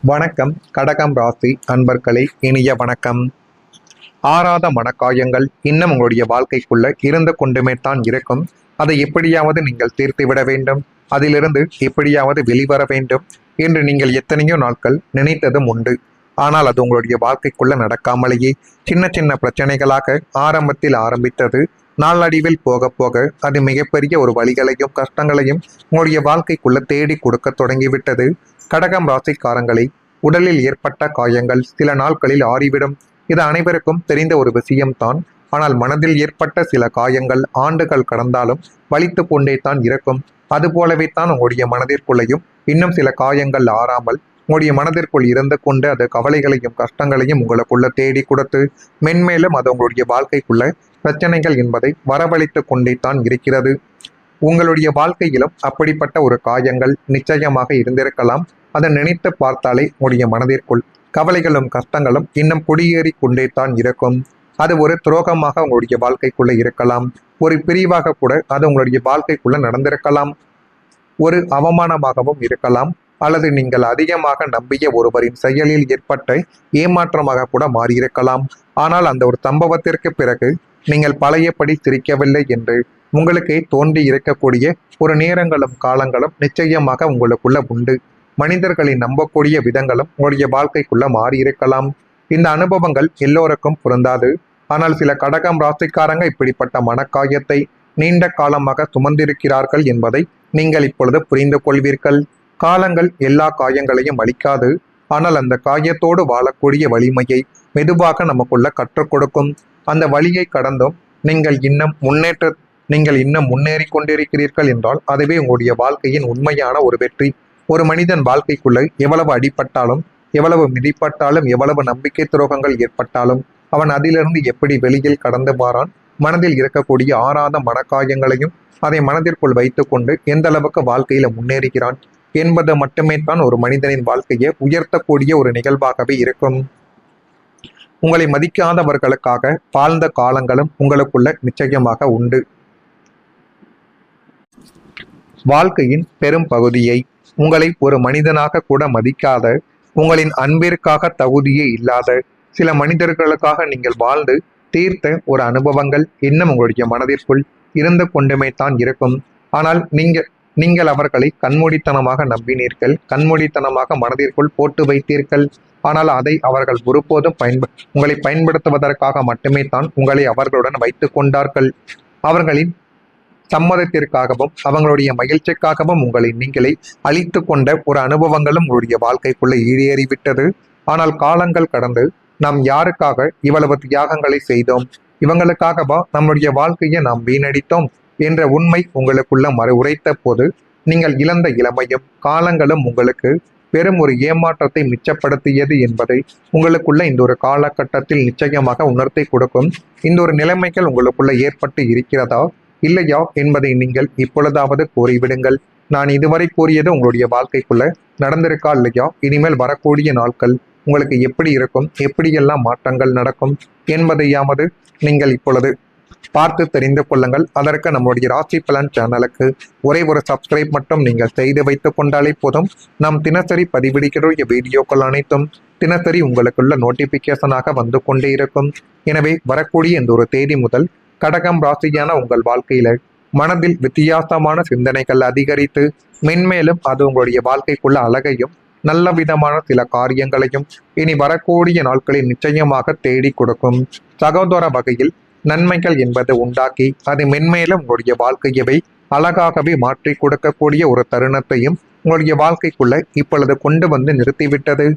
வணக்கம் கடகம் ராசி அன்பர்களே, இனிய வணக்கம். ஆறாத மனக்காயங்கள் இன்னும் உங்களுடைய வாழ்க்கைக்குள்ள இருந்து கொண்டுமே தான் இருக்கும். அதை எப்படியாவது நீங்கள் தீர்த்துவிட வேண்டும், அதிலிருந்து எப்படியாவது வெளிவர வேண்டும் என்று நீங்கள் எத்தனையோ நாட்கள் நினைத்ததும் உண்டு. ஆனால் அது உங்களுடைய வாழ்க்கைக்குள்ள நடக்காமலேயே சின்ன சின்ன பிரச்சனைகளாக ஆரம்பத்தில் ஆரம்பித்தது. நாளடைவில் போக போக அது மிகப்பெரிய ஒரு வழிகளையும் கஷ்டங்களையும் உங்களுடைய வாழ்க்கைக்குள்ள தேடி கொடுக்க தொடங்கிவிட்டது. கடகம் ராசிக்காரங்களை, உடலில் ஏற்பட்ட காயங்கள் சில நாட்களில் ஆறிவிடும். இது அனைவருக்கும் தெரிந்த ஒரு விஷயம்தான். ஆனால் மனதில் ஏற்பட்ட சில காயங்கள் ஆண்டுகள் கடந்தாலும் வலித்து கொண்டே தான் இருக்கும். அதுபோலவே தான் உங்களுடைய மனதிற்குள்ளேயும் இன்னும் சில காயங்கள் ஆறாமல் உங்களுடைய மனதிற்குள் இருந்து கொண்டு அது கவலைகளையும் கஷ்டங்களையும் உங்களுக்குள்ள தேடி கொடுத்து மென்மேலும் அது உங்களுடைய வாழ்க்கைக்குள்ள பிரச்சனைகள் என்பதை வரவழைத்து கொண்டே தான் இருக்கிறது. உங்களுடைய வாழ்க்கையிலும் அப்படிப்பட்ட ஒரு காயங்கள் நிச்சயமாக இருந்திருக்கலாம். அதை நினைத்து பார்த்தாலே உங்களுடைய மனதிற்குள் கவலைகளும் கஷ்டங்களும் இன்னும் குடியேறி கொண்டே தான் இருக்கும். அது ஒரு துரோகமாக உங்களுடைய வாழ்க்கைக்குள்ள இருக்கலாம், ஒரு பிரிவாக கூட அது உங்களுடைய வாழ்க்கைக்குள்ள நடந்திருக்கலாம், ஒரு அவமானமாகவும் இருக்கலாம், அல்லது நீங்கள் அதிகமாக நம்பிய ஒருவரின் செயலில் ஏற்பட்ட ஏமாற்றமாக கூட மாறியிருக்கலாம். ஆனால் அந்த ஒரு சம்பவத்திற்கு பிறகு நீங்கள் பழையபடி சிரிக்கவில்லை என்று உங்களுக்கே தோன்றி இருக்கக்கூடிய ஒரு நேரங்களும் காலங்களும் நிச்சயமாக உங்களுக்குள்ள உண்டு. மனிதர்களை நம்பக்கூடிய விதங்களும் உங்களுடைய வாழ்க்கைக்குள்ள மாறியிருக்கலாம். இந்த அனுபவங்கள் எல்லோருக்கும் பொருந்தாது. ஆனால் சில கடகம் ராசிக்காரங்க இப்படிப்பட்ட மனக்காயத்தை நீண்ட காலமாக சுமந்திருக்கிறார்கள் என்பதை நீங்கள் இப்பொழுது புரிந்து கொள்வீர்கள். காலங்கள் எல்லா காயங்களையும் அளிக்காது. ஆனால் அந்த காயத்தோடு வாழக்கூடிய வலிமையை மெதுவாக நமக்குள்ள கற்றுக் கொடுக்கும். அந்த வழியை கடந்தும் நீங்கள் இன்னும் முன்னேறி கொண்டிருக்கிறீர்கள் என்றால் அதுவே உங்களுடைய வாழ்க்கையின் உண்மையான ஒரு வெற்றி. ஒரு மனிதன் வாழ்க்கைக்குள்ள எவ்வளவு அடிபட்டாலும், எவ்வளவு மிதிப்பட்டாலும், எவ்வளவு நம்பிக்கை துரோகங்கள் ஏற்பட்டாலும் அவன் அதிலிருந்து எப்படி வெளியில் கடந்து வாரான், மனதில் இருக்கக்கூடிய ஆறாத மனக்காயங்களையும் அதை மனதிற்குள் வைத்துக்கொண்டு எந்த அளவுக்கு வாழ்க்கையில முன்னேறுகிறான் என்பது மட்டுமே தான் ஒரு மனிதனின் வாழ்க்கையை உயர்த்தக்கூடிய ஒரு நிகழ்வாகவே இருக்கும். உங்களை மதிக்காதவர்களுக்காக வாழ்ந்த காலங்களும் உங்களுக்குள்ள நிச்சயமாக உண்டு. வாழ்க்கையின் பெரும் பகுதியை உங்களை ஒரு மனிதனாக கூட மதிக்காத, உங்களின் அன்பிற்காக தகுதியே இல்லாத சில மனிதர்களுக்காக நீங்கள் வாழ்ந்து தீர்த்த ஒரு அனுபவங்கள் இன்னும் உங்களுடைய மனதிற்குள் இருந்து கொண்டுமே தான் இருக்கும். ஆனால் நீங்கள் அவர்களை கண்மூடித்தனமாக நம்பினீர்கள், கண்மூடித்தனமாக மனதிற்குள் போட்டு வைத்தீர்கள். ஆனால் அதை அவர்கள் ஒருபோதும் உங்களை பயன்படுத்துவதற்காக மட்டுமே தான் உங்களை அவர்களுடன் வைத்து கொண்டார்கள். அவர்களின் சம்மதத்திற்காகவும் அவங்களுடைய மகிழ்ச்சிக்காகவும் உங்களை நீங்களே அழித்து கொண்ட ஒரு அனுபவங்களும் உங்களுடைய வாழ்க்கைக்குள்ள ஈடேறிவிட்டது. ஆனால் காலங்கள் கடந்து நாம் யாருக்காக இவ்வளவு தியாகங்களை செய்தோம், இவங்களுக்காகவா நம்முடைய வாழ்க்கையை நாம் வீணடித்தோம் என்ற உண்மை உங்களுக்குள்ள உரைத்த போது நீங்கள் இழந்த இளமையும் காலங்களும் உங்களுக்கு பெரும் ஒரு ஏமாற்றத்தை மிச்சப்படுத்தியது என்பதை உங்களுக்குள்ள இந்த ஒரு காலகட்டத்தில் நிச்சயமாக உணர்த்தி கொடுக்கும். இந்த ஒரு நிலைமைகள் உங்களுக்குள்ள ஏற்பட்டு இருக்கிறதா இல்லையா என்பதை நீங்கள் இப்பொழுதாவது கூறிவிடுங்கள். நான் இதுவரை கூறியது உங்களுடைய வாழ்க்கைக்குள்ள நடந்திருக்கா இல்லையா, இனிமேல் வரக்கூடிய நாட்கள் உங்களுக்கு எப்படி இருக்கும், எப்படியெல்லாம் மாற்றங்கள் நடக்கும் என்பதையாவது நீங்கள் இப்பொழுது பார்த்து தெரிந்து கொள்ளுங்கள். அதற்கு நம்முடைய ராசி பலன் சேனலுக்கு ஒரே ஒரு சப்ஸ்கிரைப் மட்டும் நீங்கள் செய்து வைத்துக் கொண்டாலே போதும். நாம் தினசரி பதிவிடுகிற வீடியோக்கள் அனைத்தும் தினசரி உங்களுக்குள்ள நோட்டிபிகேஷனாக வந்து கொண்டே இருக்கும். எனவே வரக்கூடிய இந்த ஒரு தேதி முதல் கடகம் ராசியான உங்கள் வாழ்க்கையில மனதில் வித்தியாசமான சிந்தனைகள் அதிகரித்து மென்மேலும் அது உங்களுடைய வாழ்க்கைக்குள்ள அழகையும் நல்ல விதமான சில காரியங்களையும் இனி வரக்கூடிய நாட்களில் நிச்சயமாக தேடி கொடுக்கும். சகோதர வகையில் நன்மைகள் என்பது உண்டாக்கி அது மென்மேலும் உங்களுடைய வாழ்க்கையவை அழகாகவே மாற்றி கொடுக்கக்கூடிய ஒரு தருணத்தையும் உங்களுடைய வாழ்க்கைக்குள்ள இப்பொழுது கொண்டு வந்து நிறுத்திவிட்டது.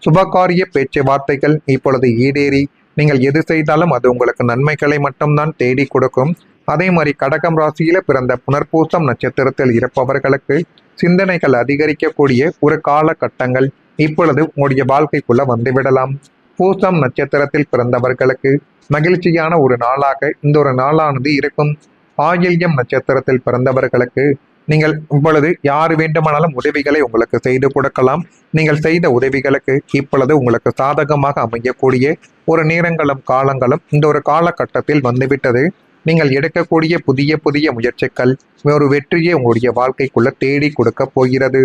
சுபகாரிய பேச்சுவார்த்தைகள் இப்பொழுது ஈடேறி நீங்கள் எது செய்தாலும் அது உங்களுக்கு நன்மைகளை மட்டும்தான் தேடி கொடுக்கும். அதே மாதிரி கடகம் ராசியில பிறந்த புனர்பூசம் நட்சத்திரத்தில் இருப்பவர்களுக்கு சிந்தனைகள் அதிகரிக்கக்கூடிய ஒரு காலகட்டங்கள் இப்பொழுது உங்களுடைய வாழ்க்கைக்குள்ள வந்துவிடலாம். பூசம் நட்சத்திரத்தில் பிறந்தவர்களுக்கு மகிழ்ச்சியான ஒரு நாளாக இந்த ஒரு நாளானது இருக்கும். ஆயில்யம் நட்சத்திரத்தில் பிறந்தவர்களுக்கு நீங்கள் இப்பொழுது யார் வேண்டுமானாலும் உதவிகளை உங்களுக்கு செய்து கொடுக்கலாம். நீங்கள் செய்த உதவிகளுக்கு இப்பொழுது உங்களுக்கு சாதகமாக அமையக்கூடிய ஒரு நேரங்களும் காலங்களும் இந்த ஒரு காலகட்டத்தில் வந்துவிட்டது. நீங்கள் எடுக்கக்கூடிய புதிய புதிய முயற்சிகள் ஒரு வெற்றியை உங்களுடைய வாழ்க்கைக்குள்ள தேடி கொடுக்க போகிறது.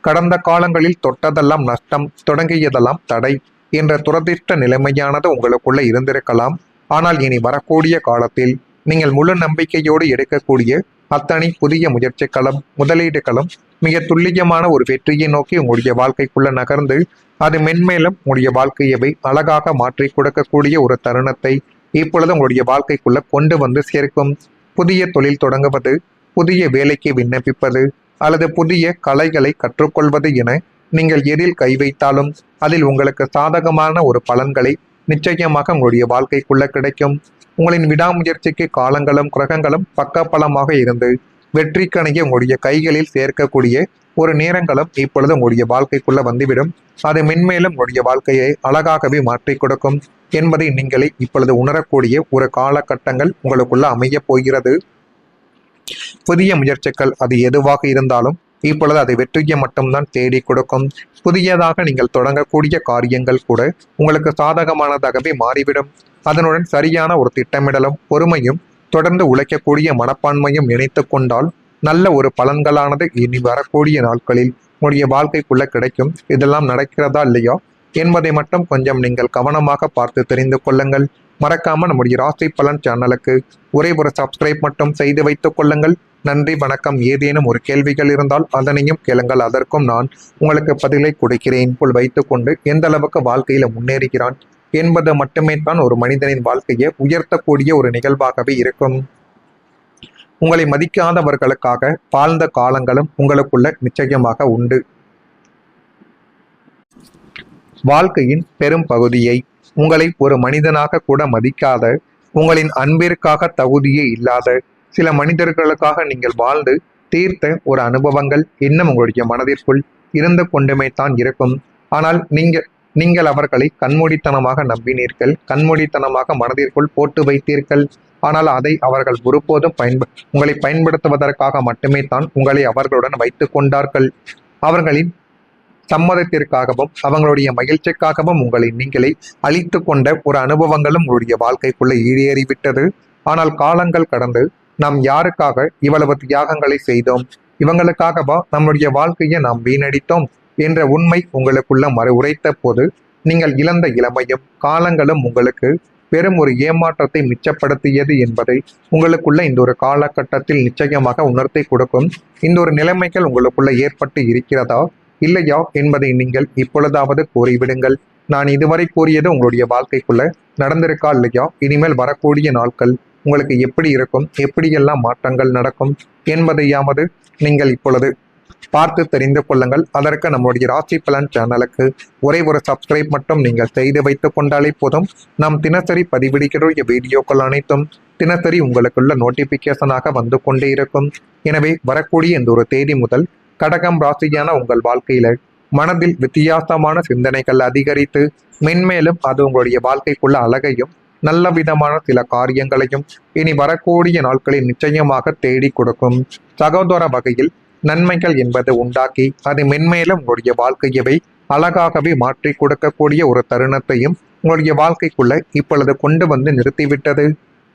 கடந்த காலங்களில் தொட்டதெல்லாம் நஷ்டம், தொடங்கியதெல்லாம் தடை என்ற துரதிர்ஷ்ட நிலைமையானது உங்களுக்குள்ள இருந்திருக்கலாம். ஆனால் இனி வரக்கூடிய காலத்தில் நீங்கள் முழு நம்பிக்கையோடு எடுக்கக்கூடிய அத்தனை புதிய முயற்சிகளும் முதலீடுகளும் மிக துல்லியமான ஒரு வெற்றியை நோக்கி உங்களுடைய வாழ்க்கைக்குள்ள நகர்ந்து அது மென்மேலும் உங்களுடைய வாழ்க்கையவை அழகாக மாற்றி கொடுக்கக்கூடிய ஒரு தருணத்தை இப்பொழுது உங்களுடைய வாழ்க்கைக்குள்ள கொண்டு வந்து சேர்க்கும். புதிய தொழில் தொடங்குவது, புதிய வேலைக்கு விண்ணப்பிப்பது அல்லது புதிய கலைகளை கற்றுக்கொள்வது என நீங்கள் எதில் கை வைத்தாலும் அதில் உங்களுக்கு சாதகமான ஒரு பலன்களை நிச்சயமாக உங்களுடைய வாழ்க்கைக்குள்ள கிடைக்கும். உங்களின் விடாமுயற்சிக்கு காலங்களும் கிரகங்களும் பக்கபலமாக இருந்து வெற்றிக்கணையை உங்களுடைய கைகளில் சேர்க்கக்கூடிய ஒரு நேரங்களும் இப்பொழுது உங்களுடைய வாழ்க்கைக்குள்ள வந்துவிடும். அது மென்மேலும் உங்களுடைய வாழ்க்கையை அழகாகவே மாற்றி கொடுக்கும் என்பதை நீங்களே இப்பொழுது உணரக்கூடிய ஒரு காலகட்டங்கள் உங்களுக்குள்ள அமைய போகிறது. புதிய முயற்சிகள் அது எதுவாக இருந்தாலும் இப்பொழுது அதை வெற்றியை மட்டும்தான் தேடி கொடுக்கும். புதியதாக நீங்கள் தொடங்கக்கூடிய காரியங்கள் கூட உங்களுக்கு சாதகமானதாகவே மாறிவிடும். அதனுடன் சரியான ஒரு திட்டமிடலும் பொறுமையும் தொடர்ந்து உழைக்கக்கூடிய மனப்பான்மையும் இணைத்து கொண்டால் நல்ல ஒரு பலன்களானது இனி வரக்கூடிய நாட்களில் உங்களுடைய வாழ்க்கைக்குள்ள கிடைக்கும். இதெல்லாம் நடக்கிறதா இல்லையா என்பதை மட்டும் கொஞ்சம் நீங்கள் கவனமாக பார்த்து தெரிந்து கொள்ளுங்கள். மறக்காம நம்முடைய ராசி பலன் சேனலுக்கு ஒரே ஒரு சப்ஸ்கிரைப் மட்டும் செய்து வைத்துக் கொள்ளுங்கள். நன்றி, வணக்கம். ஏதேனும் ஒரு கேள்விகள் இருந்தால் அதனையும் கேளுங்கள், அதற்கும் நான் உங்களுக்கு பதிலை கொடுக்கிறேன். போல் வைத்துக்கொண்டு எந்த அளவுக்கு வாழ்க்கையில முன்னேறுகிறான் என்பது மட்டுமே தான் ஒரு மனிதனின் வாழ்க்கையை உயர்த்தக்கூடிய ஒரு நிகழ்வாகவே இருக்கும். உங்களை மதிக்காதவர்களுக்காக வாழ்ந்த காலங்களும் உங்களுக்குள்ள நிச்சயமாக உண்டு. வாழ்க்கையின் பெரும் பகுதியை உங்களை ஒரு மனிதனாக கூட மதிக்காத, உங்களின் அன்பிற்காக தகுதியே இல்லாத சில மனிதர்களுக்காக நீங்கள் வாழ்ந்து தீர்த்த ஒரு அனுபவங்கள் இன்னும் உங்களுடைய மனதிற்குள் இருந்து கொண்டுமே தான் இருக்கும். ஆனால் நீங்கள் அவர்களை கண்மூடித்தனமாக நம்பினீர்கள், கண்மூடித்தனமாக மனதிற்குள் போட்டு வைத்தீர்கள். ஆனால் அதை அவர்கள் ஒருபோதும் உங்களை பயன்படுத்துவதற்காக மட்டுமே தான் உங்களை அவர்களுடன் வைத்து கொண்டார்கள். அவர்களின் சம்மதத்திற்காகவும் அவங்களுடைய மகிழ்ச்சிக்காகவும் உங்களை நீங்களே அழித்து கொண்ட ஒரு அனுபவங்களும் உங்களுடைய வாழ்க்கைக்குள்ள ஈடேறிவிட்டது. ஆனால் காலங்கள் கடந்து நாம் யாருக்காக இவ்வளவு தியாகங்களை செய்தோம், இவங்களுக்காகவா நம்முடைய வாழ்க்கையை நாம் வீணடித்தோம் என்ற உண்மை உங்களுக்குள்ள உரைத்த போது நீங்கள் இழந்த இளமையும் காலங்களும் உங்களுக்கு பெரும் ஒரு ஏமாற்றத்தை மிச்சப்படுத்தியது என்பதை உங்களுக்குள்ள இந்த ஒரு காலகட்டத்தில் நிச்சயமாக உணர்த்தி கொடுக்கும். இந்த ஒரு நிலைமைகள் உங்களுக்குள்ள ஏற்பட்டு இருக்கிறதா இல்லையா என்பதை நீங்கள் இப்பொழுதாவது கூறிவிடுங்கள். நான் இதுவரை கூறியது உங்களுடைய வாழ்க்கைக்குள்ள நடந்திருக்கா இல்லையா, இனிமேல் வரக்கூடிய நாட்கள் உங்களுக்கு எப்படி இருக்கும், எப்படியெல்லாம் மாற்றங்கள் நடக்கும் என்பதையாவது நீங்கள் இப்பொழுது பார்த்து தெரிந்து கொள்ளுங்கள். அதற்கு நம்முடைய ராசி பலன் சேனலுக்கு ஒரே ஒரு சப்ஸ்கிரைப் மட்டும் நீங்கள் செய்து வைத்துக் கொண்டாலே போதும். நாம் தினசரி பதிவிடுகிற வீடியோக்கள் அனைத்தும் தினசரி உங்களுக்குள்ள நோட்டிபிகேஷனாக வந்து கொண்டே இருக்கும். எனவே வரக்கூடிய இந்த ஒரு தேதி முதல் கடகம் ராசியான உங்கள் வாழ்க்கையில மனதில் வித்தியாசமான சிந்தனைகள் அதிகரித்து மென்மேலும் அது உங்களுடைய வாழ்க்கைக்குள்ள அழகையும் நல்ல விதமான சில காரியங்களையும் இனி வரக்கூடிய நாட்களில் நிச்சயமாக தேடி கொடுக்கும். சகோதர வகையில் நன்மைகள் என்பது உண்டாக்கி அது மென்மேலும் உங்களுடைய வாழ்க்கையவை அழகாகவே மாற்றி கொடுக்கக்கூடிய ஒரு தருணத்தையும் உங்களுடைய வாழ்க்கைக்குள்ள இப்பொழுது கொண்டு வந்து நிறுத்திவிட்டது.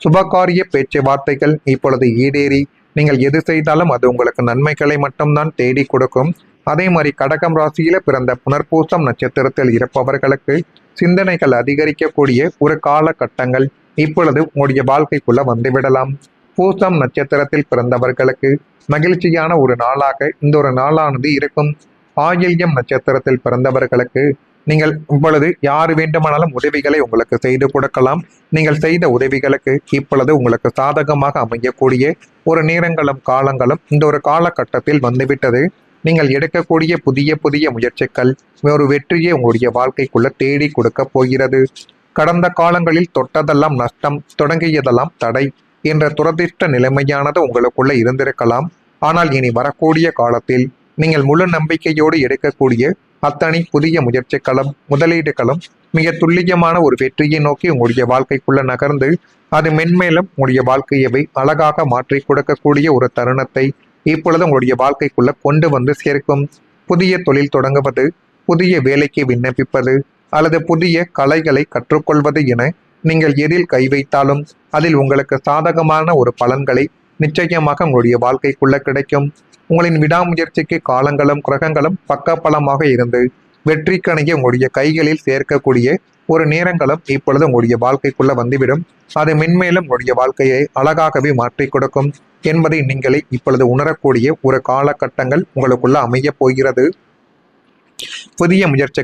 சுபகாரிய பேச்சுவார்த்தைகள் இப்பொழுது ஈடேறி நீங்கள் எது செய்தாலும் அது உங்களுக்கு நன்மைகளை மட்டும்தான் தேடி கொடுக்கும். அதே மாதிரி கடகம் ராசியில பிறந்த புனர்பூசம் நட்சத்திரத்தில் இருப்பவர்களுக்கு சிந்தனைகள் அதிகரிக்கக்கூடிய ஒரு காலகட்டங்கள் இப்பொழுது உங்களுடைய வாழ்க்கைக்குள்ள வந்துவிடலாம். பூசம் நட்சத்திரத்தில் பிறந்தவர்களுக்கு மகிழ்ச்சியான ஒரு நாளாக இந்த ஒரு நாளானது இருக்கும். ஆயில்யம் நட்சத்திரத்தில் பிறந்தவர்களுக்கு நீங்கள் இப்பொழுது யார் வேண்டுமானாலும் உதவிகளை உங்களுக்கு செய்து கொடுக்கலாம். நீங்கள் செய்த உதவிகளுக்கு இப்பொழுது உங்களுக்கு சாதகமாக அமையக்கூடிய ஒரு நேரங்களும் காலங்களும் இந்த ஒரு காலகட்டத்தில் வந்துவிட்டது. நீங்கள் எடுக்கக்கூடிய புதிய முயற்சிகள் ஒரு வெற்றியை உங்களுடைய வாழ்க்கைக்குள்ள தேடி கொடுக்க போகிறது. கடந்த காலங்களில் தொட்டதெல்லாம் நஷ்டம், தொடங்கியதெல்லாம் தடை என்ற துரதிர்ஷ்ட நிலைமையானது உங்களுக்குள்ள இருந்திருக்கலாம். ஆனால் இனி வரக்கூடிய காலத்தில் நீங்கள் முழு நம்பிக்கையோடு எடுக்கக்கூடிய அத்தனை புதிய முயற்சிகளும் முதலீடுகளும் மிக துல்லியமான ஒரு வெற்றியை நோக்கி உங்களுடைய வாழ்க்கைக்குள்ள நகர்ந்து அது மென்மேலும் உங்களுடைய வாழ்க்கையவை அழகாக மாற்றி கொடுக்கக்கூடிய ஒரு தருணத்தை இப்பொழுது உங்களுடைய வாழ்க்கைக்குள்ள கொண்டு வந்து சேர்க்கும். புதிய தொழில் தொடங்குவது, புதிய வேலைக்கு விண்ணப்பிப்பது அல்லது புதிய கலைகளை கற்றுக்கொள்வது என நீங்கள் எதில் கை வைத்தாலும் அதில் உங்களுக்கு சாதகமான ஒரு பலன்களை நிச்சயமாக உங்களுடைய வாழ்க்கைக்குள்ள கிடைக்கும். உங்களின் விடாமுயற்சிக்கு காலங்களும் கிரகங்களும் பக்கபலமாக இருந்து வெற்றிக்கணைய உங்களுடைய கைகளில் சேர்க்கக்கூடிய ஒரு நேரங்களும் இப்பொழுது உங்களுடைய வாழ்க்கைக்குள்ள வந்துவிடும். அது மென்மேலும் உங்களுடைய வாழ்க்கையை அழகாகவே மாற்றி கொடுக்கும் என்பதை நீங்களே இப்பொழுது உணரக்கூடிய ஒரு காலகட்டங்கள் உங்களுக்குள்ள அமைய போகிறது. புதிய முயற்சிகள்